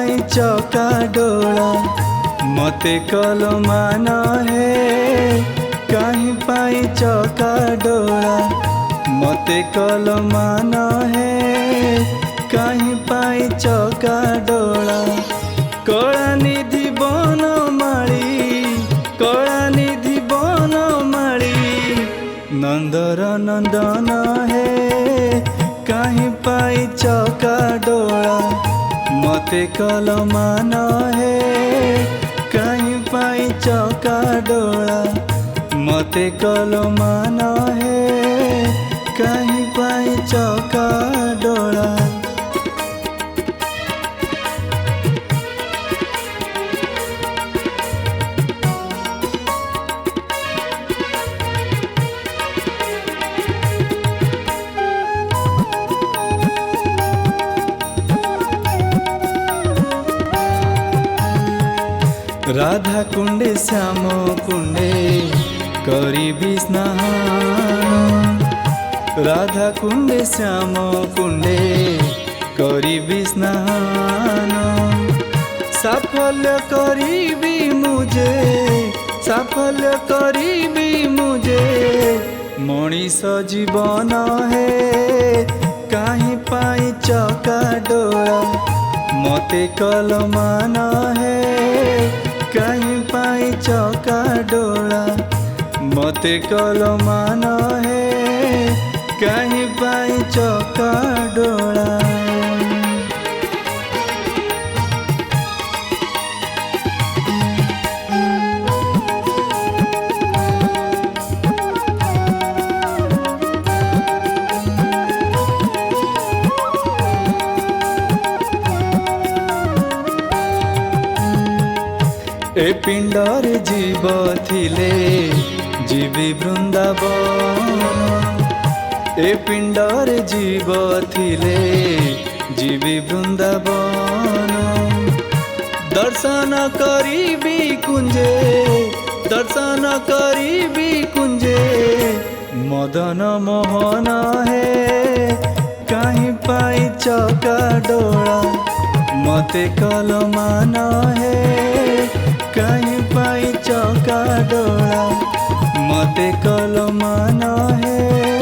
पाई चौका डोला मते कलमा न है कहीं पाई चौका डोला मते कलमा न है कहीं पाई चौका डोला कला निधि बन माली कला निधि बन माली नंदर नंदन है कहीं पाई चौका डोला मते कलमा न है कहीं पाई चौका डोला मते कलमा न है कहीं पाई चौका डोला। राधा कुंडे श्याम कुंडे करी स्नान राधा कुंडे श्याम कुंडे करी स्नान साफल्य करी मुझे साफल्य करी मुझे मनीष जीवन है कहीं पाई चौका डोला मते कलमा न है कहीं पाई चौका डोला मते कलमा न है कहीं पाई चौका डोला। ए पिंडर जीव थिले जीवी वृंदावन ए पिंडर जीव थिले जीवी वृंदावन दर्शन करी कुंजे दर्शन करी कुंजे मदन मोहन है कहीं पाई चौका डोला मते कलमा न है कहीं पाई चौका डोला मते कलमा न है